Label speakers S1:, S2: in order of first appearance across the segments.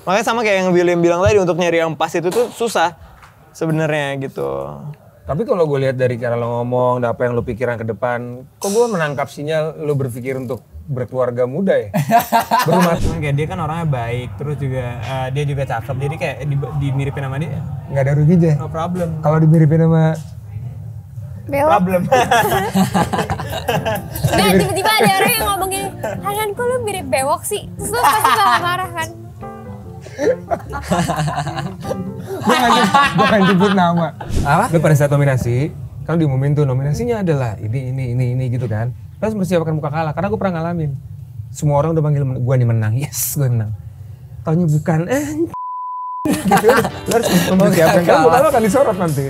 S1: Makanya sama kayak yang William bilang tadi, untuk nyari yang pas itu tuh susah sebenarnya gitu.
S2: Tapi kalau gue lihat dari cara lo ngomong, apa yang lo pikiran ke depan, kok gue menangkap sinyal lo berpikir untuk berkeluarga muda ya? Berumah.
S1: Kayak dia kan orangnya baik, terus juga dia juga cakep, jadi kayak dimiripin sama dia.
S2: Nggak ada ruginya.
S1: No problem.
S2: Kalau dimiripin sama
S1: problem.
S3: Nah tiba-tiba ada orang yang ngomong gini, Hanan kok lu mirip bewok sih? Terus lu pasti bakal marah kan?
S2: gue kan jemput nama. Apa? Lo pada saat nominasi, kan diumumin tuh nominasinya adalah ini gitu kan. Terus mempersiapkan muka kalah, karena gue pernah ngalamin. Semua orang udah panggil gue nih menang, yes gue menang. Taunya bukan, gitu. Lo harus mempersiapkan, kan muka lo akan disorot nanti.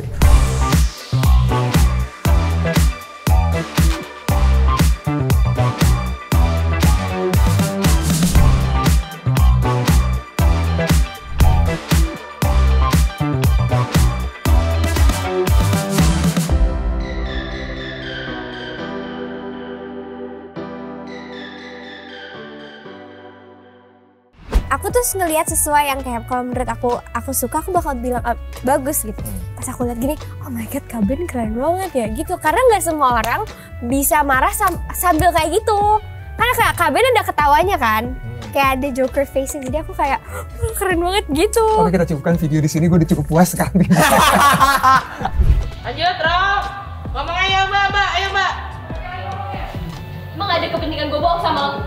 S3: Aku tuh ngelihat sesuai yang kayak kalau menurut aku suka, aku bakal bilang bagus gitu. Pas aku lihat gini, oh my god, Kak Ben keren banget ya gitu. Karena nggak semua orang bisa marah sambil kayak gitu. Karena kayak Kak Ben ada ketawanya kan, kayak ada Joker face, jadi aku kayak keren banget gitu.
S2: Oke, kita cukupkan video di sini, gue udah cukup puas sekali.
S4: Lanjut, Rob. Ngomong ayo mbak, ayo mbak.
S3: Emang gak ada kepentingan gue bohong sama lo?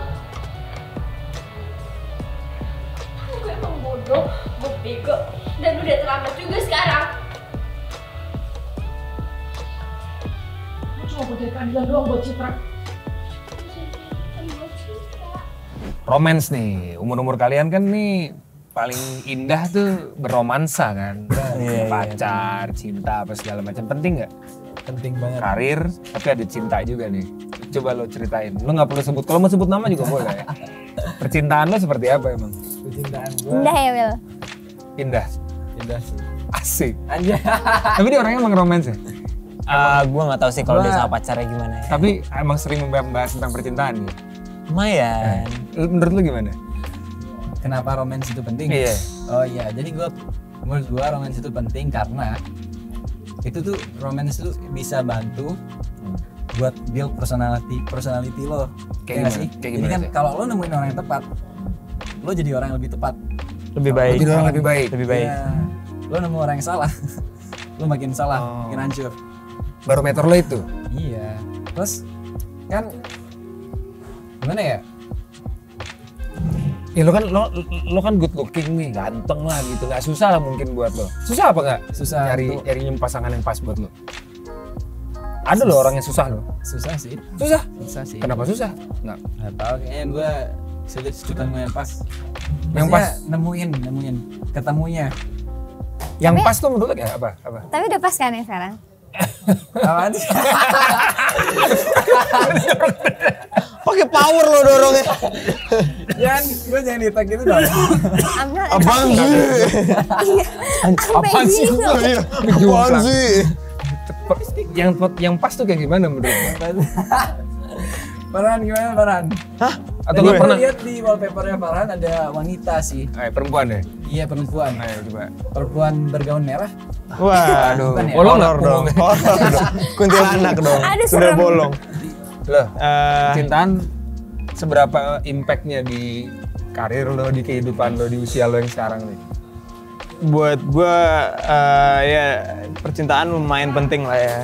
S3: Gue emang bodoh, gue bego, dan udah terlambat juga sekarang.
S4: Gue cuma butuh keadilan doang buat Citra.
S2: Romance nih, umur-umur kalian kan nih paling indah tuh berromansa kan. Pacar, cinta, apa segala macam. Penting nggak?
S5: Penting banget.
S2: Karir, tapi ada cinta juga nih. Coba lo ceritain. Lo nggak perlu sebut, kalau mau sebut nama juga boleh. Percintaan lo seperti apa emang?
S5: Percintaan gue
S3: Indah ya, Will?
S2: Indah.
S5: indah sih.
S2: Asik.
S5: Anjay.
S2: Tapi dia orangnya emang romance ya?
S1: Gue nggak tahu sih kalau dia sama pacarnya gimana ya.
S2: Tapi emang sering membahas tentang percintaan ya?
S1: Lumayan.
S2: Menurut lo gimana?
S5: Kenapa romance itu penting?
S2: Iya.
S5: Oh iya, jadi menurut gue romance itu penting karena itu tuh romance tuh bisa bantu buat build personality lo.
S2: Kayak
S5: nggak
S2: gimana?
S5: sih?
S2: Kayak
S5: Jadi
S2: gimana
S5: kan
S2: sih?
S5: kalau lo nemuin orang yang tepat, lo jadi orang yang lebih tepat.
S1: Lebih baik.
S2: Jadi orang lebih baik.
S1: Lebih baik.
S5: Ya, lo nemu orang yang salah, lo makin salah,
S2: Oh.
S5: makin hancur.
S2: Barometer lo itu?
S5: Iya. Terus kan gimana ya?
S2: Ya lo kan good looking nih, ganteng lah gitu, nggak susah lah mungkin buat lo. Susah apa nggak?
S5: Susah
S2: nyari
S5: untuk-
S2: pasangan yang pas buat lo. Ada lo orang yang susah lo.
S5: Susah sih.
S2: Susah?
S5: Susah sih.
S2: Kenapa susah? Nggak.
S5: Nggak tahu, kayaknya gue sulit nemu yang pas.
S2: Yang
S5: Maksudnya
S2: pas?
S5: nemuin ketemunya.
S2: Yang pas tuh menurut lo kayak apa?
S3: Tapi udah pas kan ya sekarang?
S5: Apaan sih?
S1: Pakai power lo dorongnya.
S5: Jangan ditak gitu dong.
S3: I'm not
S1: Apaan sih?
S2: Apaan sih?
S1: Iya. Apaan sih?
S2: Yang pas tuh kayak gimana menurut lo?
S5: Farhan gimana Farhan?
S1: Hah?
S2: Atau
S5: Tadi
S2: nggak
S5: gue
S2: pernah?
S5: lihat di wallpapernya Farhan ada wanita sih.
S2: Perempuan ya?
S5: Iya perempuan.
S2: Ayo coba.
S5: Perempuan bergaun merah.
S1: Waduh.
S5: Bukan ya?
S1: Horor dong. Horor dong. Kuntilanak dong.
S3: Aduh,
S1: Sudah
S3: serem.
S1: bolong.
S2: Loh,
S1: Eh,
S2: cintaan seberapa impactnya di karir lo, di kehidupan lo, di usia lo yang sekarang nih?
S1: buat gue ya percintaan lumayan penting lah ya,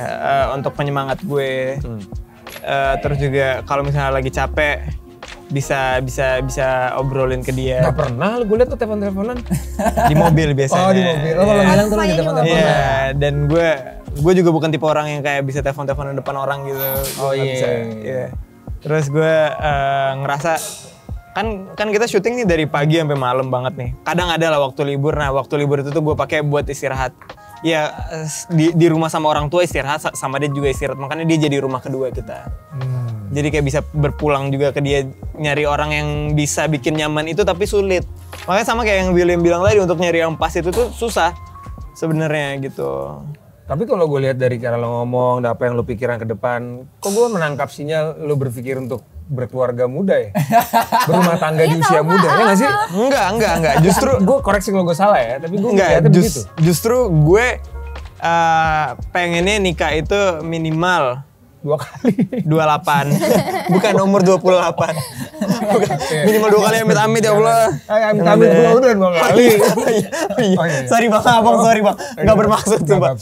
S1: untuk penyemangat gue. Terus juga kalau misalnya lagi capek bisa obrolin ke dia.
S2: Gak pernah, gue liat tuh telepon-teleponan.
S1: Di mobil biasanya.
S2: Oh di mobil, lo kalau
S1: Iya.
S2: bilang tuh lagi
S3: Iya,
S2: telepon-teleponan.
S1: Iya, dan gue juga bukan tipe orang yang kayak bisa telepon-teleponan depan orang gitu.
S2: Oh,
S1: Gua nggak
S2: iya.
S1: bisa, iya. Terus gue ngerasa kan kita syuting nih dari pagi sampai malam banget nih. Kadang ada lah waktu libur. Nah waktu libur itu tuh gue pakai buat istirahat. Ya di rumah sama orang tua istirahat, sama dia juga istirahat. Makanya dia jadi rumah kedua kita. Jadi kayak bisa berpulang juga ke dia, nyari orang yang bisa bikin nyaman itu tapi sulit. Makanya sama kayak yang William bilang tadi, untuk nyari yang pas itu tuh susah sebenarnya gitu.
S2: Tapi kalau gue lihat dari cara lo ngomong, apa yang lo pikiran ke depan, kok gue menangkap sinyal lo berpikir untuk berkeluarga muda ya, berumah tangga di usia muda, ya nggak sih?
S1: Enggak. Justru
S2: Gue koreksi kalau gue salah ya, tapi gue
S1: enggak.
S2: ngeliatnya begitu.
S1: Justru gue pengennya nikah itu minimal
S2: 2 kali.
S1: 28. Bukan umur 28. Bukan. Minimal 2 kali amit-amit ya Allah.
S2: Amit-amit gue udah 2 kali.
S1: Oh, iya. Sorry bang, sorry bang. Nggak bermaksud tuh bang.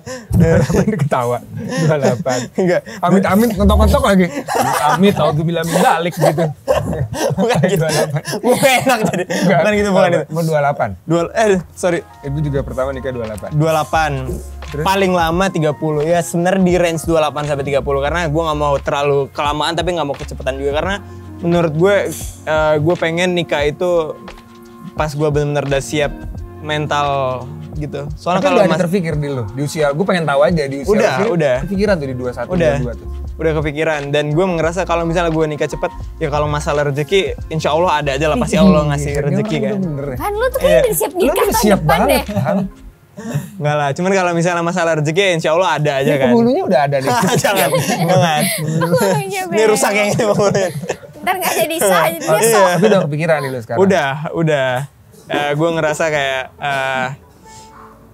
S2: Kenapa ini ketawa? 28.
S1: Enggak.
S2: Amit-amit ngetok-ngetok lagi. Amit tau gue bilang dalik gitu.
S1: Bukan gitu. Bukan enak jadi. Bukan gitu, bukan itu.
S2: Mau 28.
S1: Sorry.
S2: Ibu juga pertama nikah 28.
S1: 28. Paling lama 30. Ya sebenarnya di range 28 sampai 30 karena gue nggak mau terlalu kelamaan tapi nggak mau kecepatan juga karena menurut gue pengen nikah itu pas gue benar-benar udah siap mental gitu. Soalnya
S2: Tapi
S1: kalau
S2: udah terpikir di lu di usia, gue pengen tahu aja di usia.
S1: Udah.
S2: Kepikiran tuh di 21, 22 tuh.
S1: Udah kepikiran dan gue ngerasa kalau misalnya gue nikah cepet ya kalau masalah rezeki insya Allah ada aja lah pasti Allah ngasih rezeki kan.
S3: Kan lu tuh kan udah siap
S2: Lu
S3: nikah
S2: tuh
S3: tahun
S2: siap
S3: depan deh.
S2: banget kan.
S1: Enggak lah, cuman kalau misalnya masalah rezeki insya Allah ada aja kan.
S2: Penghulunya udah ada nih.
S1: Jangan. Ini rusak yang ini penghulunya.
S3: Ntar gak jadi sah, jadi
S1: Iya.
S3: nyesok.
S2: Tapi udah kepikiran nih lu sekarang.
S1: Udah. Gue ngerasa kayak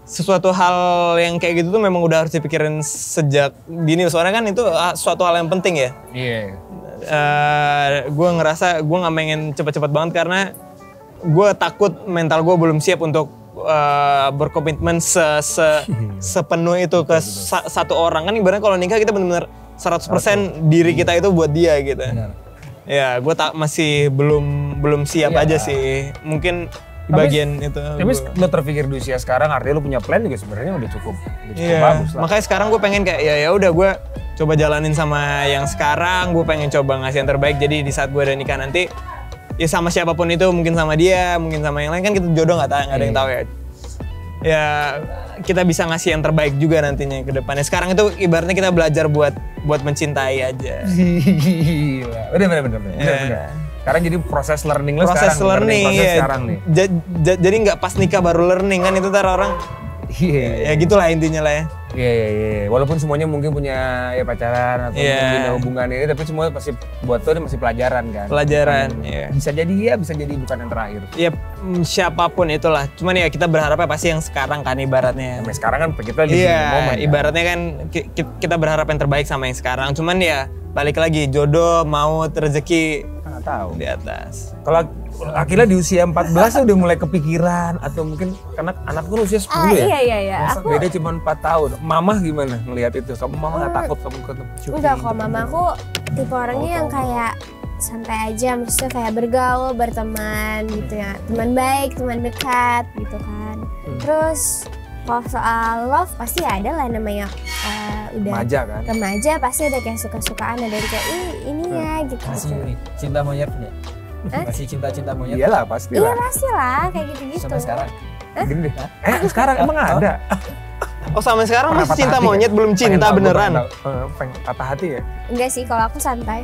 S1: sesuatu hal yang kayak gitu tuh memang udah harus dipikirin sejak dini. Soalnya kan itu suatu hal yang penting ya.
S2: Iya.
S1: Gue ngerasa gue nggak pengen cepet-cepet banget karena gue takut mental gue belum siap untuk berkomitmen sepenuh itu ke satu orang. Kan ibaratnya kalau nikah kita benar-benar 100% diri kita itu buat dia gitu.
S5: Benar.
S1: Ya gue masih belum siap aja sih. Mungkin di bagian itu.
S2: Tapi lo terpikir di usia sekarang artinya lo punya plan juga sebenarnya udah cukup
S1: Iya.
S2: bagus lah.
S1: Makanya sekarang gue pengen kayak ya udah gue coba jalanin sama yang sekarang. Gue pengen coba ngasih yang terbaik. Jadi di saat gue udah nikah nanti ya sama siapapun itu, mungkin sama dia, mungkin sama yang lain, kan kita jodoh nggak ada yang tahu ya. Ya kita bisa ngasih yang terbaik juga nantinya ke depannya. Sekarang itu ibaratnya kita belajar buat mencintai aja.
S2: Gila. Bener. Sekarang jadi proses learning lo
S1: Proses
S2: sekarang.
S1: learning
S2: proses
S1: ya.
S2: sekarang nih.
S1: Jadi nggak pas nikah baru learning kan itu ntar orang.
S2: Iya.
S1: Ya gitulah intinya lah ya.
S2: Iya. Walaupun semuanya mungkin punya ya pacaran atau
S1: Iya.
S2: mungkin punya hubungan ini, tapi semua pasti buat lo ini masih pelajaran kan.
S1: Pelajaran, iya.
S2: Bisa jadi bukan yang terakhir.
S1: Ya siapapun itulah. Cuman ya kita berharapnya pasti yang sekarang kan ibaratnya.
S2: Sampai sekarang kan kita lagi di
S1: Iya,
S2: momen. Kan?
S1: ibaratnya kan kita berharap yang terbaik sama yang sekarang. Cuman ya balik lagi jodoh, maut, rezeki
S2: Nggak tahu.
S1: di atas.
S2: Kalau akhirnya di usia 14 udah mulai kepikiran atau mungkin karena anakku usia 10 ya.
S3: Iya. Aku
S2: Beda cuma 4 tahun. Mamah gimana ngelihat itu? Kamu mama nggak takut kamu ketemu syuting?
S3: udah kok, mama aku tipe orangnya yang kayak santai aja, maksudnya kayak bergaul, berteman gitu ya, teman baik, teman dekat gitu kan. Terus kalau soal love pasti ada lah namanya udah
S2: Remaja kan?
S3: remaja pasti ada kayak suka-sukaan, ada yang kayak ini ya gitu.
S5: Masih cinta monyet nggak? Masih cinta monyet?
S2: Iyalah pasti
S3: Iya
S2: lah.
S3: pasti lah kayak gitu-gitu.
S5: Sampai sekarang?
S2: Gini deh. Sekarang emang ada?
S1: Oh sampai sekarang
S2: Pernah
S1: masih
S2: patah
S1: cinta
S2: hati
S1: monyet
S2: nggak?
S1: belum
S2: Pengen
S1: cinta
S2: tahu,
S1: beneran.
S2: Pengen patah hati ya?
S3: Enggak sih, kalau aku santai.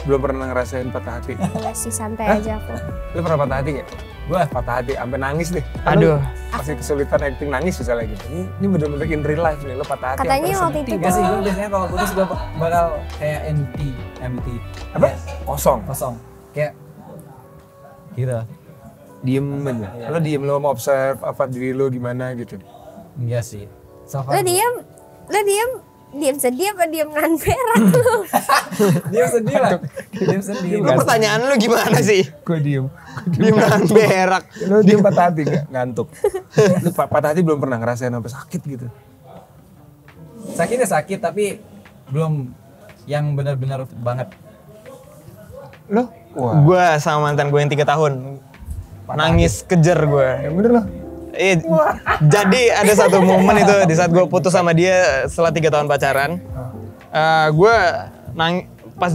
S2: Belum pernah ngerasain patah hati.
S3: Enggak sih, santai aja aku.
S2: Lu pernah patah hati nggak? Gua patah hati sampai nangis deh.
S1: Aduh.
S2: Masih kesulitan acting nangis misalnya gitu. Ini bener-bener in real life nih, lu patah hati.
S3: Katanya
S2: sampai
S3: waktu
S2: sedih.
S3: itu
S5: Enggak sih, gue biasanya kalau putus gue bakal kayak empty.
S2: Apa?
S5: Kayak
S2: Kosong.
S5: kosong. Kayak gitu.
S2: Diem aja. Lu diem, lu mau observe apa diri lu gimana gitu.
S5: Enggak sih. So
S3: Lo
S5: far,
S3: diam sedih apa diam nahan berak lu?
S5: dia sedih lah. Dia sedih.
S1: Lu pertanyaan lu gimana sih?
S2: Gue diem.
S1: Diem nahan berak.
S2: Lu diem patah hati nggak? Ngantuk. Lu patah hati belum pernah ngerasain sampai sakit gitu.
S5: Sakitnya sakit tapi belum yang benar-benar banget.
S2: Lu? Wah.
S1: Gue sama mantan gue yang 3 tahun. Nangis kejer gue.
S2: Yang bener lah.
S1: Iya, jadi ada satu momen itu di saat gue putus sama dia setelah 3 tahun pacaran. Gue pas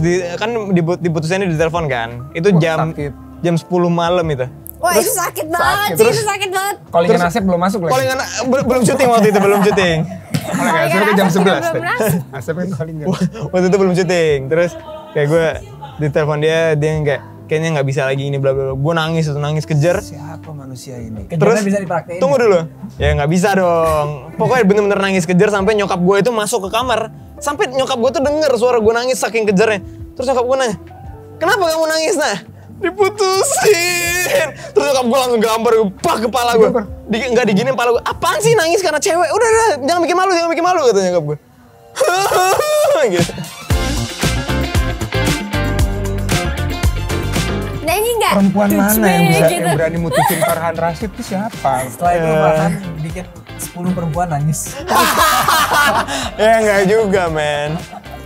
S1: diputusinnya di telepon kan. Itu jam
S2: sakit.
S1: jam 10 malam itu.
S3: Wah itu sakit banget sih, itu sakit banget.
S2: Callingan Asep belum masuk lagi.
S1: Callingan belum syuting waktu itu, belum syuting.
S2: Callingan Asep kan jam 11
S3: belum
S2: deh.
S3: masuk.
S2: Asep kan callingan.
S1: Waktu itu belum syuting. Terus kayak gue di telepon dia yang kayak kayaknya nggak bisa lagi ini bla bla bla. Gue nangis kejer.
S2: Siapa manusia ini?
S1: Terus
S5: bisa dipraktein.
S1: tunggu dulu. Ya nggak bisa dong. Pokoknya bener-bener nangis kejer sampai nyokap gue itu masuk ke kamar. Sampai nyokap gue tuh denger suara gue nangis saking kejernya. Terus nyokap gue nanya, kenapa kamu nangis nah? Diputusin. Terus nyokap gue langsung gambar, pak kepala gue. Nggak diginin kepala gue. Apaan sih nangis karena cewek? Udah, jangan bikin malu katanya nyokap gue. Gitu.
S3: Nyanyi nggak?
S2: Perempuan mana
S3: Touch me,
S2: yang bisa
S3: gitu.
S2: yang berani mutusin Farhan Rashid itu siapa?
S5: Setelah itu bahkan bikin 10 perempuan nangis.
S1: Ya nggak juga men.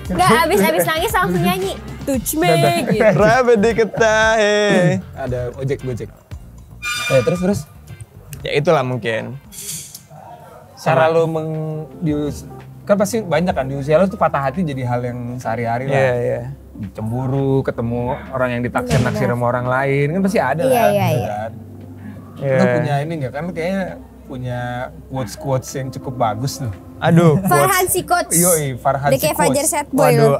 S3: Nggak, abis nangis langsung nyanyi. Touch me, gitu.
S1: Rabbit diketahui.
S2: Ada Gojek. Terus
S1: Ya itulah mungkin.
S2: cara lo kan pasti banyak kan di usia lo tuh patah hati jadi hal yang sehari-hari lah.
S1: Iya.
S2: Cemburu, ketemu orang yang ditaksir-naksir sama orang lain kan pasti ada
S3: Iya,
S2: lah.
S3: iya,
S2: gitu
S3: iya.
S2: kan.
S1: Iya.
S2: Lo punya ini nggak kan? Lo kayaknya punya quotes yang cukup bagus tuh.
S1: Aduh.
S3: Farhan si coach.
S2: Yoi, Farhan
S3: Udah
S2: si
S3: kayak
S2: quotes.
S3: Fajar set boy
S1: Waduh,
S3: lo.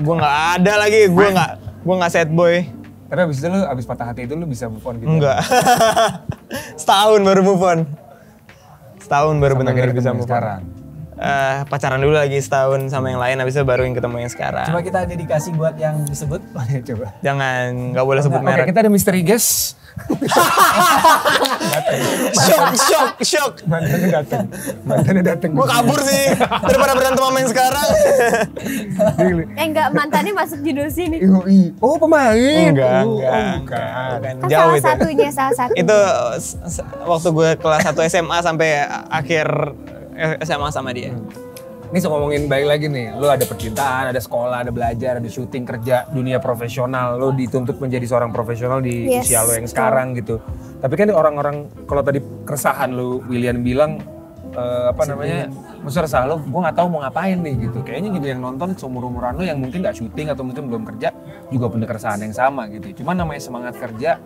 S1: gue nggak ada lagi. Gue nggak sad boy.
S2: Tapi abis itu lo, abis patah hati itu lo bisa move on gitu.
S1: Enggak. Setahun baru move on. Setahun baru
S2: Sampai
S1: benar-benar
S2: akhirnya
S1: bisa
S2: ketemu
S1: move on.
S2: sekarang.
S1: Pacaran dulu lagi setahun sama yang lain, habis itu baru yang ketemu yang sekarang.
S5: Coba kita dedikasi buat yang disebut.
S2: Coba.
S1: Jangan, nggak boleh sebut
S2: Oke,
S1: merek.
S2: kita ada misteri guest.
S1: Shock.
S2: Mantannya dateng.
S1: Gue kabur sih daripada berantem sama yang sekarang.
S3: Enggak, mantannya masuk judul sini.
S2: Oh pemain.
S1: Enggak.
S2: Bukan.
S3: Kan
S1: Jauh
S3: salah
S1: itu.
S3: satunya, salah satu.
S1: Itu waktu gue kelas 1 SMA sampai akhir SMA sama dia.
S2: Ini ngomongin baik lagi nih, lo ada percintaan, ada sekolah, ada belajar, ada syuting, kerja, dunia profesional, lo dituntut menjadi seorang profesional di
S3: Yes,
S2: usia lo yang sekarang gitu. Tapi kan orang-orang, kalau tadi keresahan lo, William bilang, maksudnya resah lo, gue nggak tahu mau ngapain nih gitu. Kayaknya gitu yang nonton seumur-umuran lo yang mungkin nggak syuting atau mungkin belum kerja, juga punya keresahan yang sama gitu. Cuman namanya semangat kerja,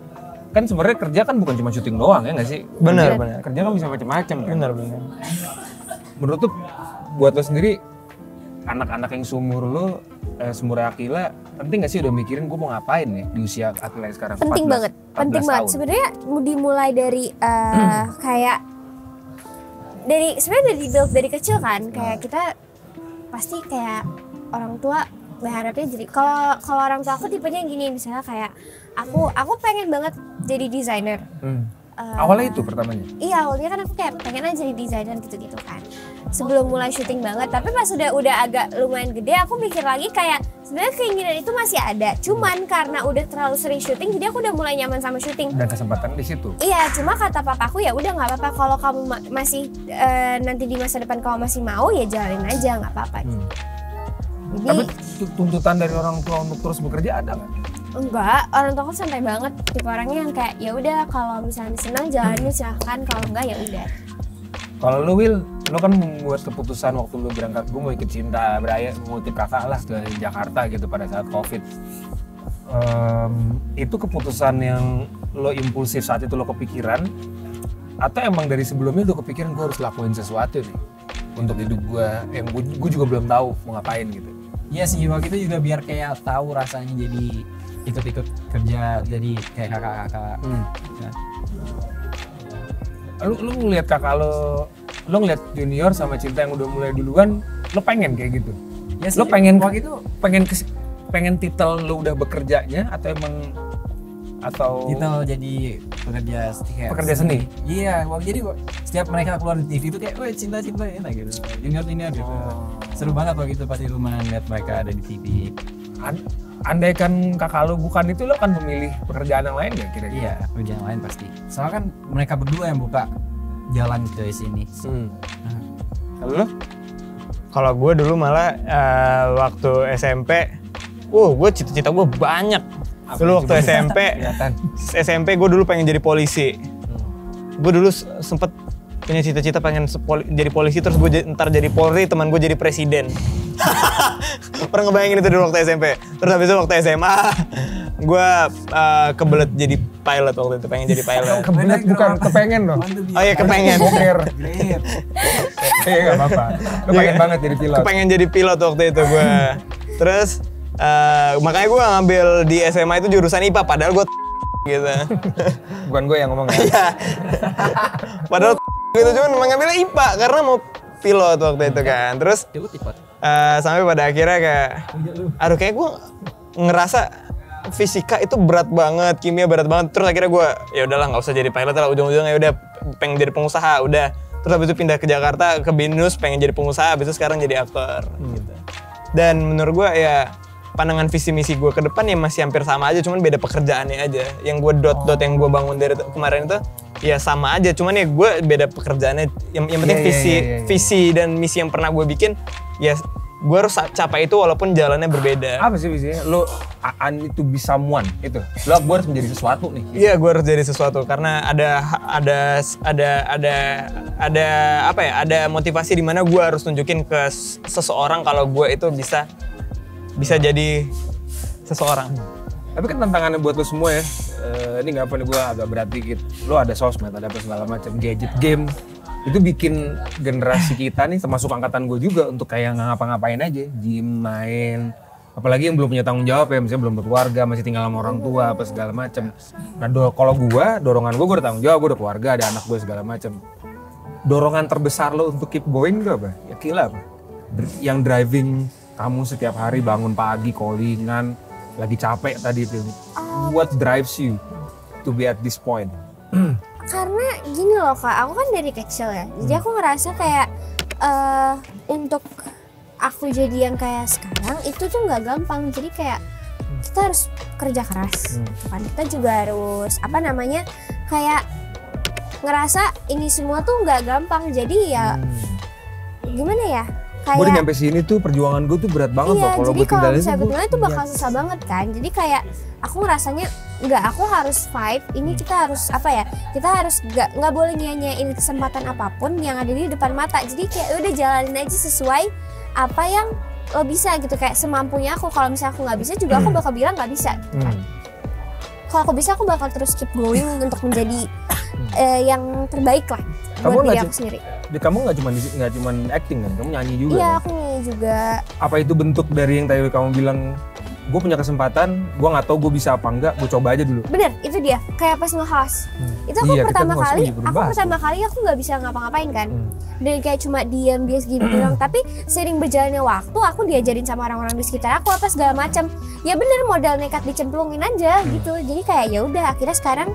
S2: kan sebenarnya kerja kan bukan cuma syuting doang ya nggak sih?
S1: Benar.
S2: Kerja kan bisa macam-macam kan.
S1: Benar.
S2: Menurut tuh buat lo sendiri, anak-anak yang seumur lo, seumur Akila, penting gak sih udah mikirin gue mau ngapain nih di usia Akila yang sekarang?
S3: Penting
S2: 14
S3: banget.
S2: 14 tahun.
S3: Sebenarnya dimulai dari kayak sebenarnya dari build dari kecil kan, kayak kita pasti kayak orang tua berharapnya jadi kalau orang tua aku tipenya gini, misalnya kayak aku pengen banget jadi desainer.
S2: Awalnya itu pertamanya?
S3: Iya, awalnya kan aku kayak pengen aja jadi desainer gitu-gitu kan. Sebelum mulai syuting banget, tapi pas udah agak lumayan gede, aku mikir lagi kayak sebenarnya keinginan itu masih ada. Cuman karena udah terlalu sering syuting, jadi aku udah mulai nyaman sama syuting.
S2: Dan kesempatan di situ.
S3: Iya, cuma kata papaku ya udah nggak apa-apa kalau kamu masih nanti di masa depan kamu masih mau ya jalanin aja, nggak apa-apa. Jadi
S2: Tapi tuntutan dari orang tua untuk terus bekerja ada nggak?
S3: enggak, orang tua aku santai banget. Tipe orangnya yang kayak ya udah kalau misalnya senang jalanin silahkan, kalau enggak ya udah.
S2: Kalau lu Will, lu kan membuat keputusan waktu lu berangkat, gue mau ikut Cinta Beraya, mengutip kakak lah dari Jakarta gitu pada saat COVID. Itu keputusan yang lo impulsif saat itu lo kepikiran, atau emang dari sebelumnya lo kepikiran gue harus lakuin sesuatu nih untuk hidup gue, yang gue juga belum tahu mau ngapain gitu.
S5: Iya sih, waktu itu juga biar kayak tahu rasanya jadi ikut-ikut kerja jadi kayak kakak-kakak. Ya.
S2: Lu ngeliat kakak lo ngeliat junior sama Cinta yang udah mulai duluan, lo pengen kayak gitu?
S5: Ya sih,
S2: Lo pengen
S5: waktu itu
S2: pengen titel lo udah bekerjanya atau emang
S5: kita jadi
S2: pekerja seni?
S5: Iya, jadi setiap mereka keluar di TV itu kayak, weh cinta enak gitu, junior gitu. Seru banget waktu itu pasti lumayan lihat mereka ada di TV.
S2: Andaikan kakak lo bukan itu, lo akan memilih pekerjaan yang lain nggak kira-kira?
S5: Iya, kerjaan lain pasti. Soalnya kan mereka berdua yang buka jalan ke sini.
S2: Kalau lo?
S1: Kalau gue dulu malah waktu SMP, gue cita-cita gue banyak. Dulu waktu SMP gue dulu pengen jadi polisi. Gue dulu sempet punya cita-cita pengen jadi polisi, terus gue ntar jadi Polri, teman gue jadi presiden. Pernah ngebayangin itu dulu waktu SMP. Terus habis itu waktu SMA, gue kebelet jadi pilot waktu itu, pengen jadi pilot.
S2: Kebelet bukan kepengen dong.
S1: Oh iya kepengen.
S2: Boker. Iya nggak apa-apa. Lo pengen banget jadi pilot.
S1: Kepengen jadi pilot waktu itu gue. Terus makanya gue ngambil di SMA itu jurusan IPA, padahal gue gitu.
S2: Bukan gue yang ngomong ya.
S1: Iya. Padahal gitu, cuman memang ngambilnya IPA karena mau pilot waktu itu kan. Terus sampai pada akhirnya kayak, aduh kayak gue ngerasa fisika itu berat banget, kimia berat banget. Terus akhirnya gue ya udahlah nggak usah jadi pilot lah, ujung-ujungnya udah pengen jadi pengusaha udah. Terus habis itu pindah ke Jakarta ke BINUS pengen jadi pengusaha, habis itu sekarang jadi aktor gitu. Dan menurut gue ya pandangan visi misi gue ke depan ya masih hampir sama aja, cuman beda pekerjaannya aja. Yang gue dot yang gue bangun dari kemarin itu ya sama aja, cuman ya gue beda pekerjaannya. Yang penting visi dan misi yang pernah gue bikin ya gue harus capai itu walaupun jalannya berbeda.
S2: Apa sih visinya? Lo I need to be someone itu. Lo gue harus menjadi sesuatu nih.
S1: Iya, gue harus jadi sesuatu karena ada apa ya? Ada motivasi di mana gue harus tunjukin ke seseorang kalau gue itu bisa jadi seseorang.
S2: Tapi kan tantangannya buat lo semua ya. Ini nggak apa nih, gue agak berat dikit. Lo ada sosmed, ada apa segala macam, gadget, game. Itu bikin generasi kita nih, termasuk angkatan gue juga, untuk kayak ngapa-ngapain aja, gym, main, apalagi yang belum punya tanggung jawab ya, misalnya belum berkeluarga, masih tinggal sama orang tua apa segala macam. Nah kalau dorongan gue udah tanggung jawab, gue udah keluarga, ada anak gue segala macam. Dorongan terbesar lo untuk keep going itu apa? Ya gila apa? Yang driving kamu setiap hari bangun pagi, callingan, lagi capek tadi itu. What drives you to be at this point?
S3: Karena gini loh Kak, aku kan dari kecil ya, jadi aku ngerasa kayak untuk aku jadi yang kayak sekarang itu tuh nggak gampang. Jadi kayak kita harus kerja keras, kan kita juga harus kayak ngerasa ini semua tuh nggak gampang. Jadi ya gimana ya?
S2: Gue udah nyampe sini tuh perjuangan gue tuh berat banget
S3: iya,
S2: kalau
S3: jadi kalau misalnya
S2: gue
S3: itu bakal susah banget kan. Jadi kayak aku ngerasanya aku harus fight. Ini kita harus kita harus nggak boleh nyanyain kesempatan apapun yang ada di depan mata. Jadi kayak udah jalanin aja sesuai apa yang lo bisa gitu, kayak semampunya aku. Kalau misalnya aku nggak bisa juga aku bakal bilang nggak bisa gitu kan. Kalau aku bisa aku bakal terus keep going untuk menjadi yang terbaik lah buat diri aku sendiri.
S2: Kamu nggak cuma acting kan, kamu nyanyi juga.
S3: Iya,
S2: kan?
S3: aku nyanyi juga.
S2: Apa itu bentuk dari yang tadi kamu bilang, gue punya kesempatan, gue nggak tahu gue bisa apa enggak, gue coba aja dulu.
S3: Bener, itu dia. Kayak pas nge-host. Itu aku pertama kali aku nggak bisa ngapa-ngapain kan. Dan kayak cuma diam gitu doang. Tapi sering berjalannya waktu, aku diajarin sama orang-orang di sekitar aku apa segala macam. Ya bener, modal nekat dicemplungin aja gitu. Jadi kayak ya udah, akhirnya sekarang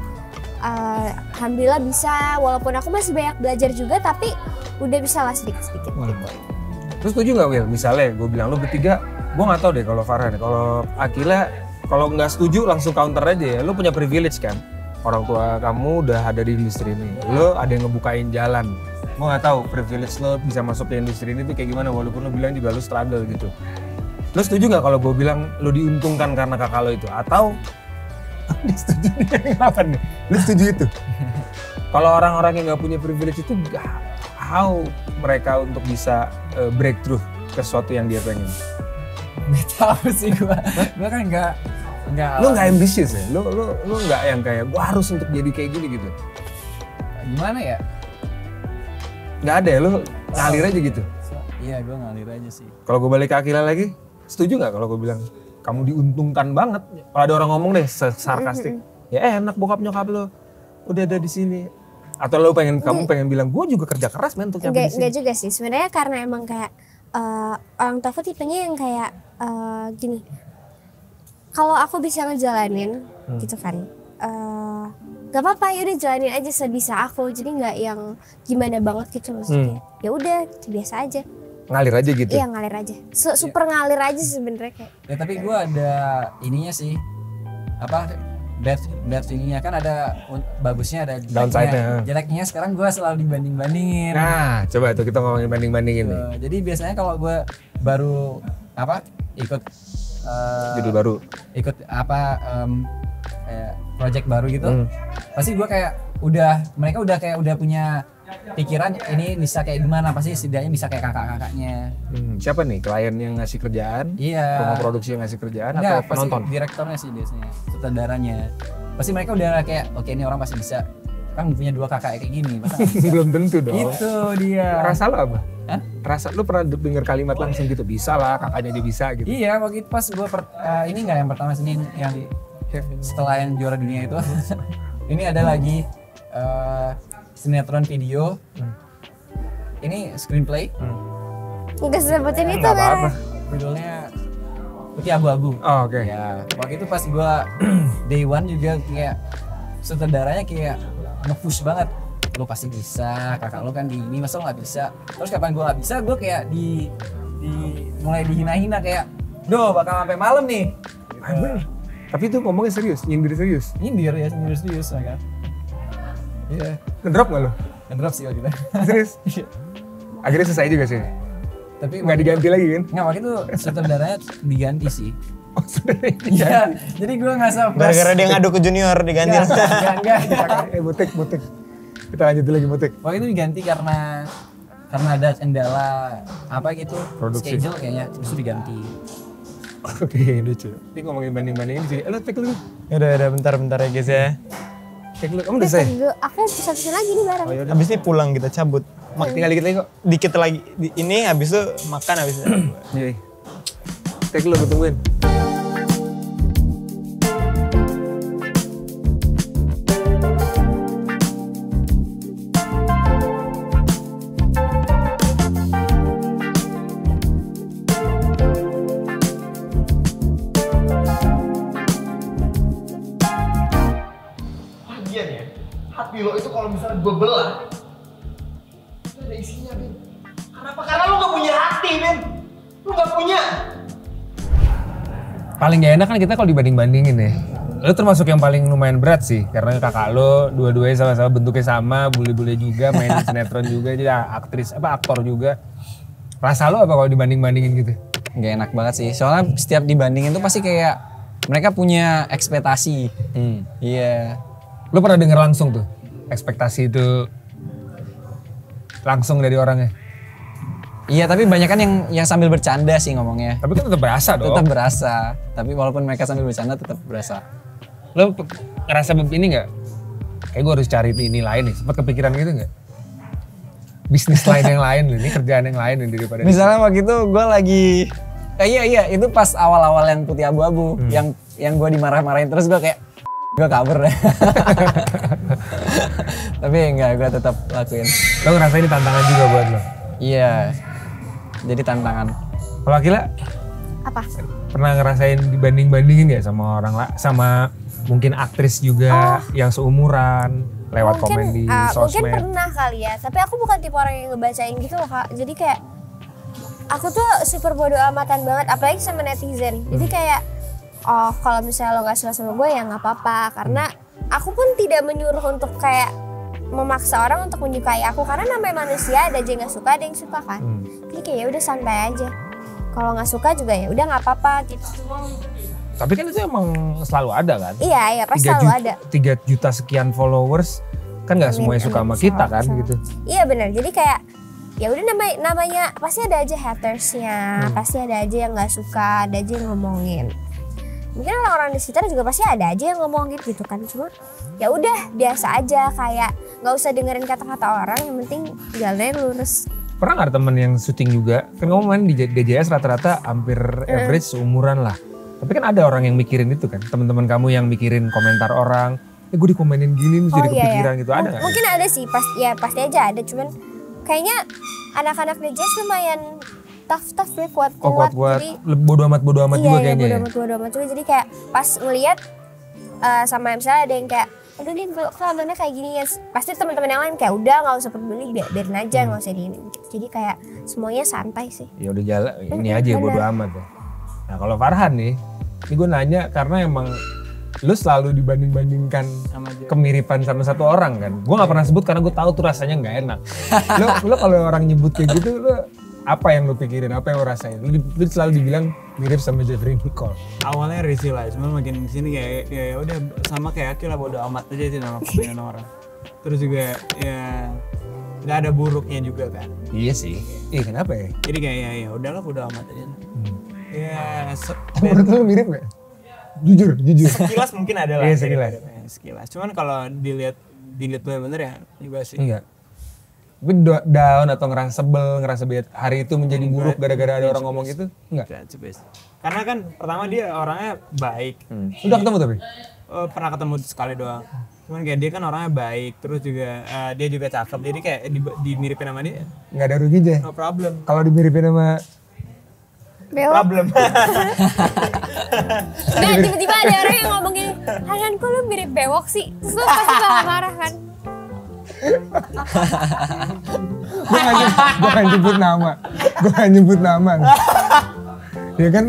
S3: alhamdulillah bisa, walaupun aku masih banyak belajar juga, tapi udah bisa lah sedikit-sedikit gitu.
S2: Terus setuju nggak Will? Misalnya gue bilang lo bertiga, gue nggak tahu deh kalau Farhan, kalau Akila, kalau nggak setuju langsung counter aja ya. Lo punya privilege kan, orang tua kamu udah ada di industri ini, lo ada yang ngebukain jalan. Gue nggak tahu privilege lo bisa masuk ke industri ini tuh kayak gimana, walaupun lo bilang juga lo struggle gitu. Lo setuju nggak kalau gue bilang lo diuntungkan karena kakak lo itu, atau dia setuju nih, kenapa nih? Lu setuju itu? Kalau orang-orang yang nggak punya privilege itu, how mereka untuk bisa breakthrough ke sesuatu yang dia pengen?
S5: Nggak tahu sih gua kan nggak.
S2: Lu nggak ambisius ya? Lu nggak yang kayak gua harus untuk jadi kayak gini gitu?
S5: Gimana ya?
S2: Nggak ada ya, lu ngalir aja gitu?
S5: Iya, gua ngalir aja sih.
S2: Kalau gua balik ke Akila lagi, setuju nggak kalau gua bilang kamu diuntungkan banget? Kalau ada orang ngomong deh sarkastik, ya enak bokap nyokap lo udah ada di sini. Atau lo kamu pengen bilang gue juga kerja keras men untuk nyampe di sini?
S3: Enggak juga sih, sebenarnya karena emang kayak orang tua aku tipenya yang kayak gini. Kalau aku bisa ngejalanin gitu kan, gak apa-apa, yaudah jalanin aja sebisa aku. Jadi nggak yang gimana banget gitu maksudnya. Ya udah biasa aja.
S2: Ngalir aja gitu?
S3: Iya, ngalir aja. Super ngalir aja sebenarnya kayak.
S5: Ya tapi gue ada ininya sih, bad thing-nya kan, ada bagusnya, ada
S2: downside-nya.
S5: Jeleknya sekarang gue selalu dibanding-bandingin.
S2: Nah, coba itu kita ngomongin banding-bandingin nih.
S5: Jadi biasanya kalau gue baru ikut
S2: judul baru,
S5: ikut project baru gitu, pasti gue kayak mereka udah punya pikiran ini bisa kayak gimana, pasti setidaknya bisa kayak kakak-kakaknya.
S2: Siapa nih? Klien yang ngasih kerjaan?
S5: Iya.
S2: Rumah produksi yang ngasih kerjaan?
S5: Enggak,
S2: atau penonton?
S5: Direktornya sih biasanya, sutradaranya. Pasti mereka udah kayak, oke ini orang pasti bisa. Kan punya 2 kakak kayak gini.
S2: Belum tentu dong.
S5: Itu dia.
S2: Rasa lo apa?
S5: Hah?
S2: Lu pernah denger kalimat langsung gitu, bisa lah kakaknya dia bisa gitu?
S5: Iya, waktu itu pas gue ini nggak yang pertama sini, yang setelah yang juara dunia itu. Ini ada lagi sinetron video. Ini screenplay.
S3: Nggak sebutin itu
S2: apa-apa.
S5: Judulnya putih abu-abu.
S2: Oh, oke.
S5: Ya, waktu itu pas gua day one juga kayak sutradaranya kayak nge-push banget. Lu pasti bisa, kakak lu kan di ini, masa lu nggak bisa? Terus kapan gua nggak bisa, gua kayak mulai dihina-hina kayak, "Duh, bakal sampai malam nih."
S2: Bener. Tapi itu ngomongnya serius, nyindir serius.
S5: Nyindir ya, serius kan. Iya.
S2: Ngedrop nggak lo?
S5: Ngedrop sih waktu itu.
S2: Serius? Akhirnya selesai juga sih.
S5: Tapi
S2: Nggak diganti lagi kan?
S5: nggak, waktu itu sutradaranya diganti sih.
S2: Oh sudah
S5: Iya, jadi gue nggak sabar.
S1: Gara-gara dia ngadu ke junior diganti.
S5: Enggak.
S2: Mutik. Kita lanjutin lagi mutik.
S5: Waktu itu diganti karena ada kendala apa gitu,
S2: Produksi.
S5: schedule kayaknya, terus itu diganti.
S2: Oke, lucu. Ini ngomongin banding-bandingin sih. Lo take dulu.
S1: Udah bentar ya guys ya.
S2: Take dulu. Kamu udah selesai?
S3: Aku bisa lagi nih bareng.
S2: Oh, yaudah.
S1: Habis ini pulang kita cabut.
S2: Tinggal dikit lagi kok.
S1: Dikit lagi ini habis itu makan habis itu.
S2: Iya. Take dulu, gue tungguin.
S6: Lagian ya, hati lo itu kalau misalnya gue belah, itu ada isinya, Ben. Kenapa? Karena lo gak punya hati, Ben. Lo gak punya.
S2: Paling gak enak kan kita kalau dibanding-bandingin ya. Lo termasuk yang paling lumayan berat sih. Karena kakak lo dua-duanya sama-sama bentuknya sama, bule-bule juga, main di sinetron juga, jadi aktor juga. Rasa lo apa kalau dibanding-bandingin gitu?
S5: Nggak enak banget sih, soalnya setiap dibandingin tuh pasti kayak mereka punya ekspektasi. Iya.
S2: Lo pernah denger langsung tuh ekspektasi itu langsung dari orangnya?
S5: Iya, tapi banyak kan yang sambil bercanda sih ngomongnya.
S2: Tapi kan tetap berasa dong.
S5: Tetap berasa, tapi walaupun mereka sambil bercanda tetap berasa.
S2: Lo ngerasa ini nggak? Kayak gue harus cari ini lain nih. Sempet kepikiran gitu nggak? Bisnis lain yang lain loh, ini kerjaan yang lain nih daripada.
S5: Misalnya waktu itu gue lagi, iya itu pas awal-awal yang putih abu-abu, yang gue dimarah-marahin terus gue kayak gue kabur deh. Tapi enggak, gue tetap lakuin.
S2: Lo ngerasa ini tantangan juga buat lo?
S5: Iya, jadi tantangan.
S2: Kalau Akila
S3: Apa?
S2: pernah ngerasain dibanding-bandingin nggak sama orang sama mungkin aktris juga yang seumuran lewat komen di
S3: mungkin
S2: sosmed?
S3: pernah kali ya, tapi aku bukan tipe orang yang ngebacain gitu loh Kak. Jadi kayak aku tuh super bodo amatan banget, apalagi sama netizen. Jadi kayak oh kalau misalnya lo gak suka sama gue ya nggak apa-apa, karena aku pun tidak menyuruh untuk kayak memaksa orang untuk menyukai aku, karena namanya manusia, ada aja yang nggak suka, ada yang suka kan. Jadi kayak ya udah santai aja. Kalau nggak suka juga ya udah nggak apa-apa gitu.
S2: Tapi kan itu emang selalu ada kan?
S3: Iya pasti selalu ada.
S2: 3 juta sekian followers kan nggak semuanya suka sama kita kan gitu.
S3: Iya benar. Jadi kayak ya udah namanya pasti ada aja hatersnya, pasti ada aja yang nggak suka, ada aja yang ngomongin. Mungkin orang-orang di sekitar juga pasti ada aja yang ngomongin gitu kan. Cuma ya udah biasa aja, kayak nggak usah dengerin kata-kata orang, yang penting jalannya lurus.
S2: Pernah nggak ada temen yang syuting juga? Kan kamu main di DJS rata-rata hampir average seumuran lah. Tapi kan ada orang yang mikirin itu kan, teman-teman kamu yang mikirin komentar orang, gue dikomenin gini nih jadi kepikiran gitu, ada nggak?
S3: Mungkin ada sih, pasti aja ada, cuman kayaknya anak-anak DJS lumayan tough ya, kuat-kuat. Jadi
S2: bodo amat juga kayaknya.
S3: Iya, bodo amat juga. Jadi kayak pas ngeliat sama misalnya ada yang kayak, aduh nih kelamannya kayak gini ya, pasti teman-teman yang lain kayak udah nggak usah peduli, biarin aja, nggak usah diinin. Jadi kayak semuanya santai sih.
S2: Ya udah jalan, ini aja bodo amat ya. Nah kalau Farhan nih, ini gue nanya karena emang lu selalu dibanding-bandingkan kemiripan sama satu orang kan. Gue gak pernah sebut karena gue tahu tuh rasanya gak enak. Lu kalau orang nyebut kayak gitu, lu apa yang lu pikirin, apa yang lu rasain? Lu selalu dibilang mirip sama Jeffrey Nicole.
S1: Awalnya risih lah, cuma makin kesini kayak ya udah sama kayak Akil lah, bodo amat aja sih sama komenan orang. Terus juga ya nggak ada buruknya juga kan.
S2: Iya sih. Kenapa ya?
S1: Jadi kayak ya udahlah bodo amat aja. Ya
S2: Menurut lu mirip gak? Jujur.
S1: sekilas mungkin ada lah.
S2: Iya
S1: sekilas. Cuman kalau dilihat bener-bener ya juga sih.
S2: Enggak. Tapi down atau ngerasa sebel, ngerasa hari itu menjadi buruk gara-gara ada orang ngomong itu? Enggak.
S1: Karena kan pertama dia orangnya baik.
S2: Udah ketemu tapi?
S1: Pernah ketemu sekali doang. Cuman kayak dia kan orangnya baik, terus juga dia juga cakep. Jadi kayak dimiripin sama dia.
S2: Nggak ada ruginya.
S1: No problem.
S2: Kalau dimiripin sama
S3: Bewok.
S1: Problem.
S3: Nah tiba-tiba ada orang yang ngomong gini, Hanan kok lu mirip bewok sih? Terus lu pasti bakal marah kan?
S2: Gue kan nyebut nama. Ya kan,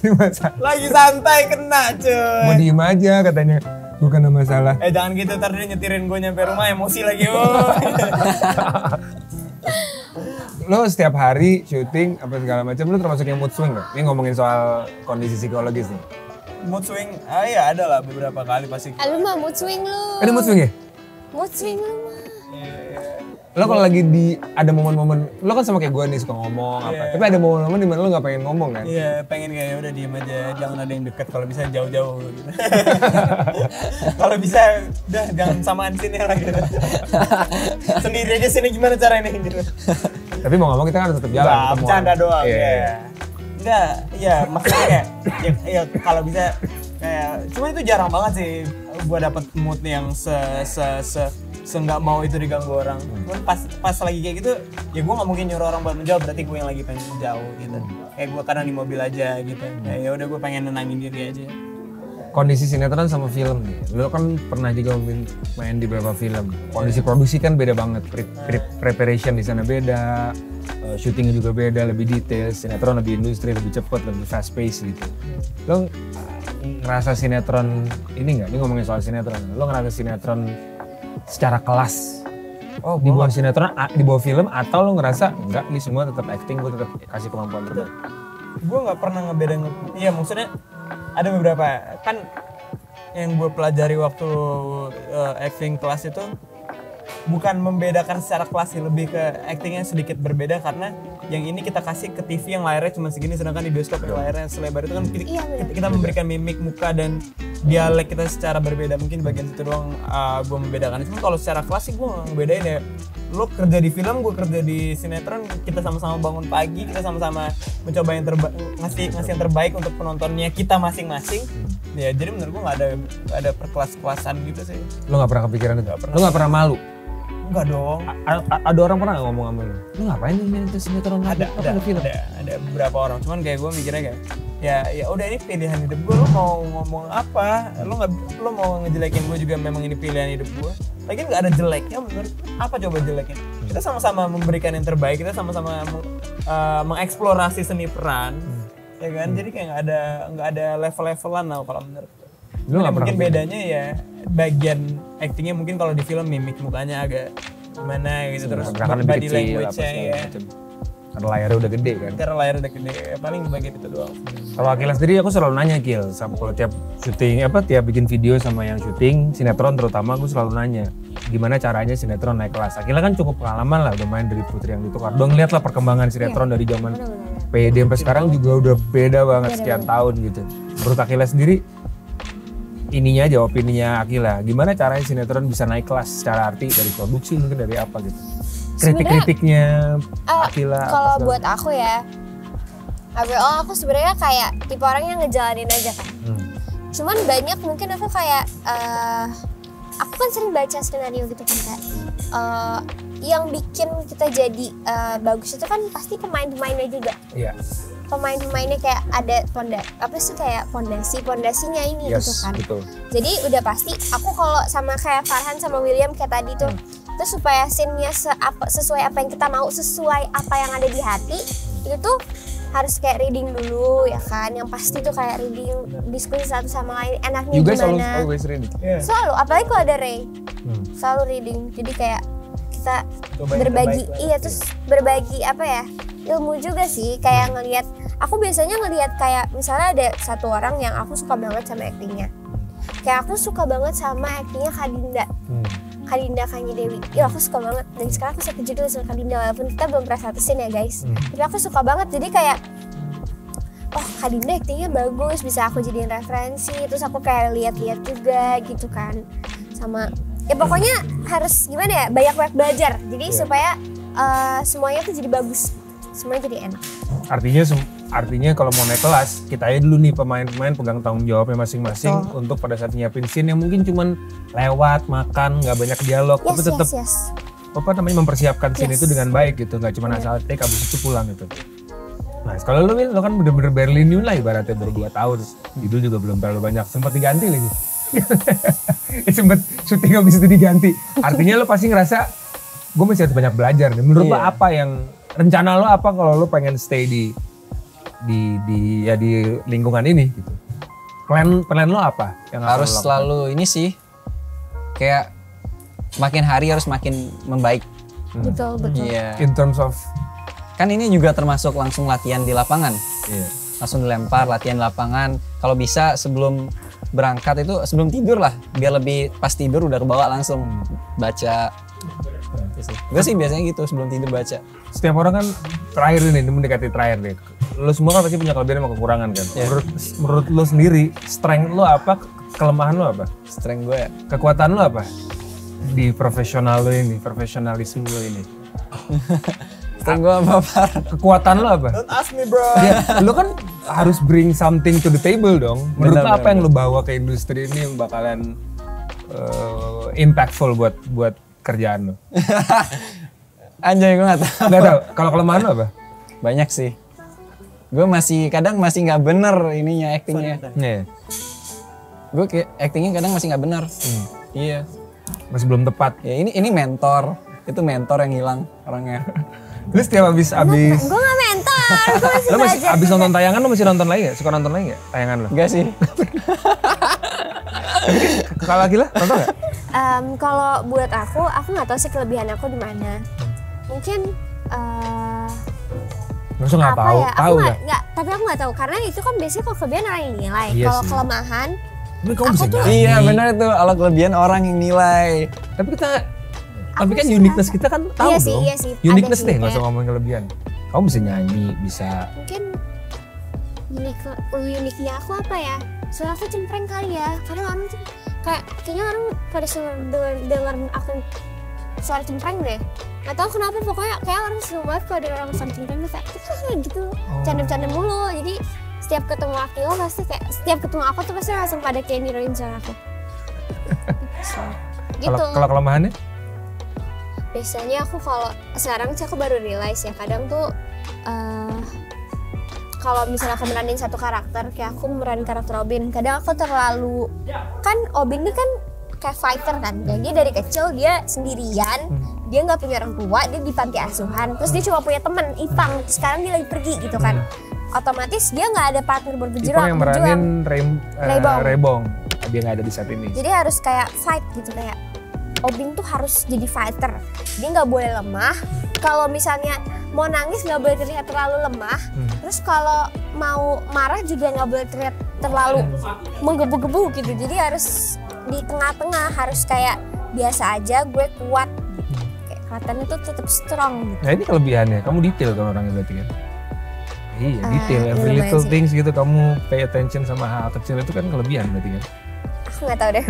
S2: ini masalah.
S1: Lagi santai kena cuy.
S2: Mau diem aja katanya. Bukan ada masalah.
S1: Jangan gitu, ntar dia nyetirin gue nyampe rumah emosi lagi. Oh.
S2: Lo setiap hari syuting apa segala macam, lo termasuk yang mood swing gak? Ini ngomongin soal kondisi psikologis nih.
S1: Mood swing, ya ada lah beberapa kali pasti.
S3: Lu mah mood swing lu.
S2: Ada mood swing ya?
S3: Mood swing lu mah.
S2: Lo kalau lagi ada momen-momen, lo kan sama kayak gue nih suka ngomong apa. Tapi ada momen-momen dimana lo gak pengen ngomong kan?
S1: Iya, pengen kayak udah diem aja, jangan ada yang deket, kalau bisa jauh-jauh gitu. Kalau bisa udah jangan samaan sini lah gitu. Sendiri aja sini gimana caranya gitu.
S2: Tapi mau ngomong kita kan tetap jalan.
S1: Nah,
S2: ketemuan.
S1: bercanda doang.
S2: Iya.
S1: Ya. Enggak, ya maksudnya kayak ya kalau bisa kayak cuma itu jarang banget sih gua dapet mood yang nggak mau itu diganggu orang. Cuman pas lagi kayak gitu ya gua nggak mungkin nyuruh orang buat menjauh, berarti gue yang lagi pengen menjauh gitu. Kayak gua kadang di mobil aja gitu. Kayak ya udah gua pengen nenangin diri aja.
S2: Kondisi sinetron sama film nih, lo kan pernah juga main di beberapa film. Kondisi produksi kan beda banget, preparation di sana beda, syutingnya juga beda, lebih detail. Sinetron lebih industri, lebih cepat, lebih fast pace gitu. Lo ngerasa sinetron ini nggak? Ini ngomongin soal sinetron. Lo ngerasa sinetron secara kelas? Oh, di bawah sinetron, di bawah film, atau lo ngerasa enggak? Ini semua tetap acting, gue tetap kasih kemampuan terbaik.
S1: Gue nggak pernah ngebedain. Iya maksudnya ada beberapa kan yang gue pelajari waktu acting kelas itu bukan membedakan secara kelas sih, lebih ke actingnya sedikit berbeda karena yang ini kita kasih ke TV yang layarnya cuma segini, sedangkan di bioskop yang layarnya selebar itu kan kita memberikan mimik muka dan dialek kita secara berbeda. Mungkin bagian itu doang gue membedakan. Cuma kalau secara kelas sih gue nggak ngebedain ya. Lo kerja di film, gue kerja di sinetron, kita sama-sama bangun pagi, kita sama-sama mencoba yang ngasih yang terbaik untuk penontonnya kita masing-masing. Ya jadi menurut gue nggak ada perkelas-kelasan gitu sih.
S2: Lo nggak pernah kepikiran itu? Lo nggak pernah malu?
S1: Enggak dong.
S2: Ada orang pernah ngomong sama lo? Lo ngapain nih main sinetron?
S1: Ada beberapa orang. Cuman kayak gue mikirnya kayak ya udah ini pilihan hidup gue. Lo mau ngomong apa? Lo mau ngejelekin gue juga, memang ini pilihan hidup gue. Lagian nggak ada jeleknya menurut. Apa coba jeleknya? Kita sama-sama memberikan yang terbaik. Kita sama-sama mengeksplorasi seni peran. Ya kan? Jadi kayak nggak ada level-levelan lah kalau menurut. Mungkin bedanya ya bagian actingnya, mungkin kalau di film mimik mukanya agak gimana gitu, terus body language-nya ya.
S2: Karena layarnya udah gede kan?
S1: Karena layarnya udah gede, paling bagian itu doang.
S2: Kalau Akila sendiri aku selalu nanya Kil, kalau tiap syuting tiap bikin video sama yang syuting sinetron terutama, aku selalu nanya gimana caranya sinetron naik kelas. Akila kan cukup pengalaman lah, udah main dari Putri yang Ditukar. Udah ngeliat lah perkembangan sinetron dari zaman PD sampai sekarang juga udah beda banget sekian tahun gitu. Menurut Akila sendiri, ininya aja opininya Akila, gimana caranya sinetron bisa naik kelas secara arti dari produksi, mungkin dari apa gitu? Kritik-kritiknya Akila.
S3: Kalau buat aku ya, aku sebenarnya kayak tipe orang yang ngejalanin aja kan. Cuman banyak mungkin aku kayak aku kan sering baca skenario gitu kan kayak yang bikin kita jadi bagus itu kan pasti pemain-pemainnya juga.
S2: Iya.
S3: Pemain-pemainnya kayak ada pondasinya ini gitu kan.
S2: Betul.
S3: Jadi udah pasti aku kalau sama kayak Farhan sama William kayak tadi tuh, terus supaya scene-nya sesuai apa yang kita mau, sesuai apa yang ada di hati, itu tuh harus kayak reading dulu ya kan. Yang pasti tuh kayak reading, diskusi satu sama lain, enaknya
S2: You guys
S3: gimana.
S2: always reading?
S3: Selalu, apalagi kalau ada Ray, selalu reading. Jadi kayak kita berbagi, terus berbagi apa ya, ilmu juga sih. Kayak ngelihat, aku biasanya ngelihat kayak misalnya ada satu orang yang aku suka banget sama aktingnya. Kayak aku suka banget sama aktingnya Kadinda Kanye Dewi. Ya aku suka banget. Dan sekarang aku satu judul sama Kadinda, walaupun kita belum pernah satu scene ya guys. Tapi aku suka banget. Jadi kayak, oh Kadinda aktingnya bagus, bisa aku jadiin referensi. Terus aku kayak lihat-lihat juga gitu kan. Sama, ya pokoknya harus gimana ya, banyak-banyak belajar. Jadi supaya semuanya tuh jadi bagus. Semuanya jadi enak.
S2: Artinya kalau mau naik kelas, kita aja dulu nih pemain-pemain pegang tanggung jawabnya masing-masing untuk pada saat nyiapin scene yang mungkin cuman lewat, makan, nggak banyak dialog, tapi tetap mempersiapkan scene itu dengan baik gitu, nggak cuma asal take abis itu pulang gitu. Nah, kalau lu Wil, lu kan bener-bener barely new lah ibaratnya baru 2 tahun. Judul juga belum terlalu banyak, sempat diganti lagi. Sempet syuting habis itu diganti. Artinya lu pasti ngerasa gue masih harus banyak belajar nih. Menurut lo apa yang rencana lo apa kalau lo pengen stay di lingkungan ini gitu? Plan lo apa yang
S5: Harus
S2: lo lakukan?
S5: selalu ini sih kayak makin hari harus makin membaik.
S3: Betul.
S5: Iya.
S2: In terms of
S5: Kan ini juga termasuk langsung latihan di lapangan.
S2: iya.
S5: Langsung dilempar latihan di lapangan. Kalau bisa sebelum berangkat itu sebelum tidur lah, biar lebih pas tidur udah kebawa langsung baca. Gue sih biasanya gitu sebelum tidur baca.
S2: Setiap orang kan terakhir ini mendekati terakhir deh. Lo semua kan pasti punya kelebihan sama kekurangan kan.
S5: Iya.
S2: Menurut lo sendiri, strength lo apa, kelemahan lo apa?
S5: Strength gue ya.
S2: Kekuatan lo apa? Di profesional lo ini, profesionalisme lo ini.
S5: Strength gue apa?
S2: Kekuatan lo apa?
S1: Don't ask me bro.
S2: Ya, lo kan harus bring something to the table dong. Menurut lo
S5: Benar,
S2: apa yang lo bawa ke industri ini yang bakalan impactful buat kerjaan lo?
S5: Anjay gue gak tahu.
S2: Gak tau. Kalau kelemahan lo apa?
S5: Banyak sih. Gue kadang masih nggak bener ininya actingnya.
S2: Iya.
S5: Gue kayak actingnya kadang masih nggak bener. Iya.
S2: Masih belum tepat.
S5: Ya ini mentor. Itu mentor yang hilang orangnya.
S2: Lu setiap abis
S3: Gue gak mentor, gue masih
S2: lo masih
S3: belajar.
S2: abis nonton tayangan lo masih nonton lagi gak? Suka nonton lagi gak tayangan lo?
S5: Enggak sih.
S2: Kalau Akila nonton gak?
S3: Kalau buat aku nggak tahu sih kelebihan aku di mana. Mungkin
S2: Langsung nggak
S3: apa
S2: tahu,
S3: ya?
S2: tahu
S3: Aku
S2: nggak?
S3: nggak, tapi aku nggak tahu karena itu kan biasanya kalau kelebihan orang yang nilai.
S2: Iya
S3: Kalau
S2: sih.
S3: kelemahan,
S2: Tapi kamu
S3: Aku
S2: bisa
S3: tuh-
S2: nyanyi.
S5: Iya benar itu. Kalau kelebihan orang yang nilai.
S2: Tapi
S3: Aku
S2: kan
S3: sih
S2: uniqueness
S3: ngerasa-
S2: kita kan tahu
S3: Iya sih,
S2: dong.
S3: iya sih.
S2: Uniqueness
S3: Ada
S2: deh,
S3: sih,
S2: nggak usah
S3: kayak-
S2: ngomongin kelebihan. Kamu bisa nyanyi, bisa.
S3: mungkin uniknya aku apa ya? Soalnya aku cempreng kali ya. Karena orang tuh kayaknya orang pada denger aku suara cempreng deh. Gak tau kenapa pokoknya kayak orang seneng banget kalau ada orang suara cempreng tuh kayak gitu. Canda-canda mulu. Jadi setiap ketemu Akila pasti kayak setiap ketemu aku tuh pasti langsung pada kayak niruin suara aku. Gitu.
S2: Kalau kelemahannya?
S3: Biasanya aku kalau sekarang sih aku baru realize ya kadang tuh kalau misalnya aku meranin satu karakter kayak aku meranin karakter Obin, kadang aku terlalu kan Obin ini kan kayak fighter kan, jadi dari kecil dia sendirian, dia nggak punya orang tua, dia di panti asuhan, terus dia cuma punya temen Ipang, sekarang dia lagi pergi gitu kan, otomatis dia nggak ada partner buat
S2: Ipang
S3: berjuang,
S2: yang meranin
S3: Rebong.
S2: Dia nggak ada di saat ini.
S3: Jadi harus kayak fight gitu, kayak Obin tuh harus jadi fighter. Dia nggak boleh lemah. Kalau misalnya mau nangis nggak boleh terlihat terlalu lemah. Terus kalau mau marah juga nggak boleh terlihat terlalu menggebu-gebu gitu. Jadi harus di tengah-tengah, harus kayak biasa aja, gue kuat. Kayak kelihatannya tuh tetap strong gitu.
S2: Nah ini kelebihannya, kamu detail kan orangnya berarti kan? Iya detail, every
S3: lumayan
S2: little
S3: sih.
S2: things gitu kamu pay attention sama hal kecil itu kan kelebihan berarti kan?
S3: Aku nggak tahu deh.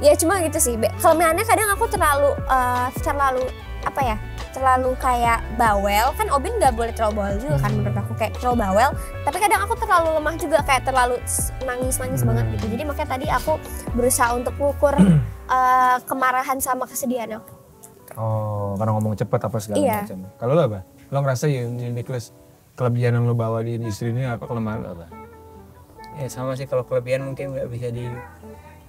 S3: Ya cuma gitu sih. Kelemahannya kadang aku terlalu apa ya? Terlalu kayak bawel. Kan Obin nggak boleh terlalu bawel juga kan menurut aku, kayak terlalu bawel. Tapi kadang aku terlalu lemah juga, kayak terlalu nangis banget gitu. Jadi makanya tadi aku berusaha untuk mengukur kemarahan sama kesedihan aku.
S2: Oh, karena ngomong cepet apa segala
S3: Iya.
S2: macam. Kalau lo apa? Lo ngerasa uniqueness kelebihan yang lo bawa di industri ini apa, kelemahan lo apa?
S7: Ya sama sih, kalau kelebihan mungkin nggak bisa di.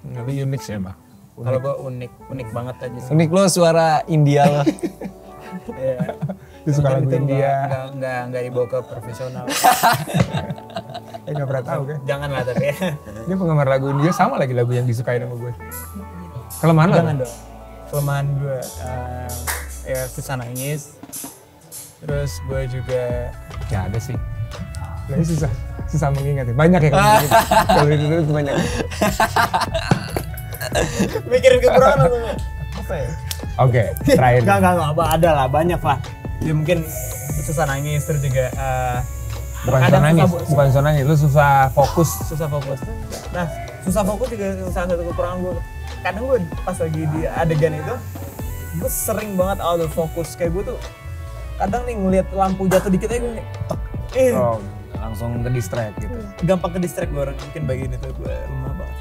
S2: Lebih unik sih emang.
S7: Kalau gua unik banget aja sih.
S5: Unik lo suara India lo.
S7: Iya.
S2: Dia suka lagu
S7: Mungkin itu
S2: India.
S7: nggak dibawa ke profesional.
S2: Nggak pernah tahu kan?
S7: Jangan lah tapi ya.
S2: Dia penggemar lagu India, sama lagi lagu yang disukain sama gue. Kelemahan lo
S7: Jangan
S2: apa?
S7: dong. Kelemahan gue ya susah nangis. Terus gue juga
S2: Gak ada sih. Nah, susah mengingat ya. Banyak ya kalau gitu. Kalau itu banyak.
S1: Mikirin kekurangan atau enggak? Apa ya?
S2: Oke, terakhir.
S1: Enggak, apa ada lah, banyak lah. Ya mungkin susah nangis, terus juga
S2: Bukan susah
S1: kadang
S2: nangis,
S1: susah-
S2: bukan susah nangis, lu susah fokus.
S1: susah fokus. Nah, susah fokus juga salah satu kekurangan gue. Kadang gue pas lagi di adegan itu, gue sering banget out of focus. Kayak gue tuh kadang nih ngeliat lampu jatuh dikit aja gue nih,
S2: Oh, langsung ke distract gitu.
S1: gampang ke distract gue orang. Mungkin bagian itu gue lemah banget.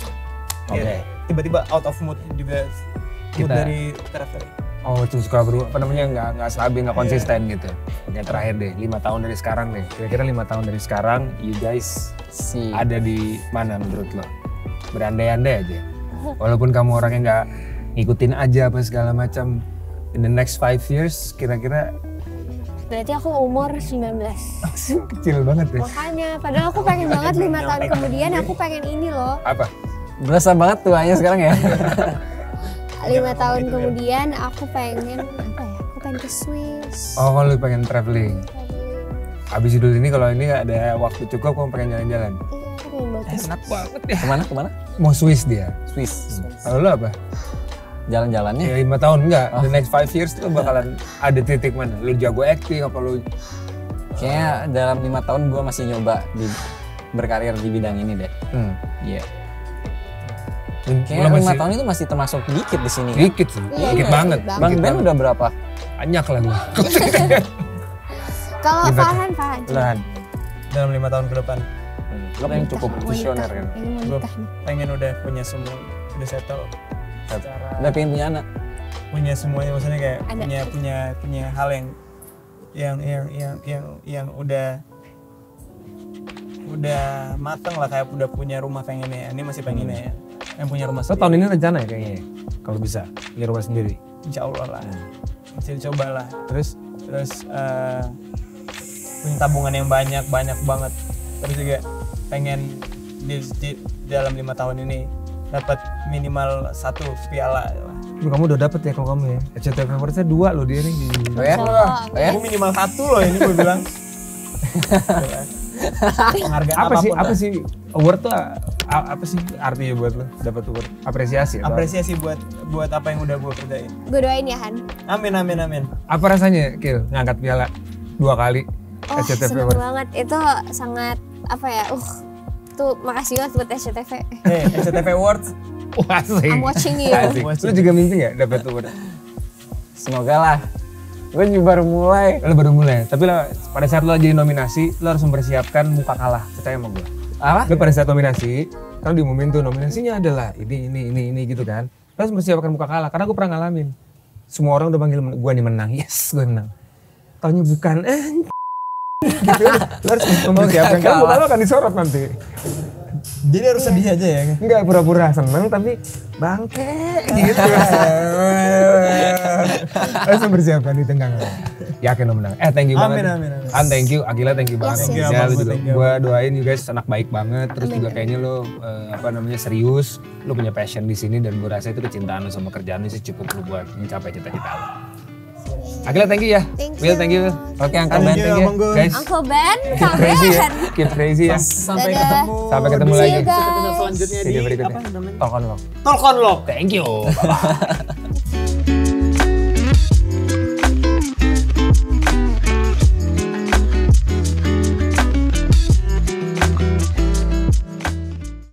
S2: Oke.
S1: Kayak tiba-tiba out of mood juga, mood
S2: Kita-
S1: dari karakter.
S2: Oh, suka apa namanya nggak stabil, nggak konsisten gitu. Oke, terakhir deh, 5 tahun dari sekarang deh. Kira-kira 5 tahun dari sekarang, you guys ada di mana menurut lo? Berandai-andai aja. Walaupun kamu orangnya nggak ngikutin aja apa segala macam. In the next 5 years, kira-kira
S3: Berarti aku umur 19.
S2: kecil banget ya.
S3: Makanya, padahal aku pengen banget 5 tahun kemudian aku pengen ini loh.
S2: Apa?
S5: Berasa banget tuanya sekarang ya.
S3: 5 tahun kemudian aku pengen apa ya? Aku pengen ke Swiss.
S2: Oh, kalau lu pengen traveling. Abis Idul ini kalau ini ada waktu cukup, kamu pengen jalan-jalan.
S3: Iya, aku pengen banget.
S2: Enak banget ya.
S5: Kemana?
S2: Mau Swiss dia.
S5: Swiss.
S2: Kalau lu apa?
S5: Jalan-jalannya.
S2: Ya 5 tahun enggak. The next 5 years tuh bakalan ada titik mana? Lu jago acting apa lu?
S5: Kayaknya dalam 5 tahun gue masih nyoba berkarir di bidang ini deh. Iya. Kayaknya 5 tahun itu masih termasuk dikit di sini.
S2: Dikit sih.
S3: Iya,
S2: Dikit
S3: iya,
S2: banget.
S3: dikit
S5: Bang Ben udah berapa?
S2: Banyak lah gua.
S3: Kalau Farhan.
S2: Lan.
S7: Dalam 5 tahun ke depan
S2: Lo kan cukup visioner kan.
S3: Pengen mau
S7: gue
S3: nikah nih.
S7: pengen udah punya semua, udah settle secara
S5: Udah pengen punya anak.
S7: punya semuanya, maksudnya kayak
S3: Ada.
S7: punya hal yang udah mateng lah, kayak udah punya rumah pengennya. Ini masih pengennya ya, yang punya rumah
S2: Lo
S7: sendiri.
S2: tahun ini rencana ya kayaknya ya? Kalau bisa punya rumah sendiri.
S7: Insya Allah lah, masih dicoba lah. Terus punya tabungan yang banyak banget. Terus juga pengen di dalam 5 tahun ini dapat minimal 1 piala lah.
S2: Lu kamu udah dapet ya kalau kamu ya. SCTV Awards-nya 2 loh dia nih.
S5: Oh ya?
S3: Oh ya?
S7: Aku minimal 1 loh ini gue bilang. Penghargaan
S2: Apa sih award tuh apa sih artinya buat lo dapat award? Apresiasi atau
S7: apresiasi buat apa yang udah gue kerjain.
S3: Gue doain ya Han.
S7: Amin.
S2: apa rasanya Kil ngangkat piala 2 kali
S3: Oh
S2: SCTV
S3: seneng
S2: Awards?
S3: banget. Itu sangat apa ya? Tuh makasih banget buat SCTV.
S7: SCTV Awards.
S2: Wah, asik.
S3: I'm watching you.
S2: Asik. Lu juga mimpi gak dapat award?
S5: Semoga lah. Gue juga baru mulai.
S2: Lo baru mulai, tapi lo, pada saat lo jadi nominasi, lo harus mempersiapkan muka kalah, percaya sama gue.
S5: Apa?
S2: Lo pada saat nominasi, kan diumumin tuh nominasinya adalah ini gitu kan. Lo harus mempersiapkan muka kalah, karena gue pernah ngalamin. Semua orang udah panggil gue nih menang, yes gue menang. Taunya bukan, gitu. Lo harus mempersiapkan, karena muka lo akan disorot nanti.
S7: Jadi harus sedih aja ya.
S2: Enggak pura-pura seneng, tapi bangke gitu. Harus mempersiapkan di tengah. Yakin lo menang. Thank you banget.
S7: Amin.
S2: An, thank you. Agila, thank you banget.
S3: Yes,
S2: Ya,
S7: yes.
S2: lu juga.
S7: Thank you.
S2: Gua doain you guys anak baik banget. Terus
S3: Amin.
S2: juga kayaknya lo serius. Lo punya passion di sini dan gue rasa itu kecintaan lo sama kerjaan lo sih cukup lo buat mencapai cita-cita lo. Agila, thank you ya.
S3: Thank
S2: Will,
S3: you.
S2: thank you. Oke, Uncle Ben,
S7: Thank you,
S2: thank you.
S7: Abang Gus.
S2: Guys,
S3: Uncle Ben,
S2: keep crazy ya.
S3: kabar.
S2: Keep crazy ya.
S7: Sampai
S3: Dadah.
S7: ketemu.
S2: Sampai ketemu
S3: See
S2: lagi.
S3: you guys.
S7: Episode selanjutnya di
S2: Video berikutnya.
S7: apa namanya?
S2: Talk on Lock.
S7: Talk on Lock.
S2: Thank you. Bye-bye.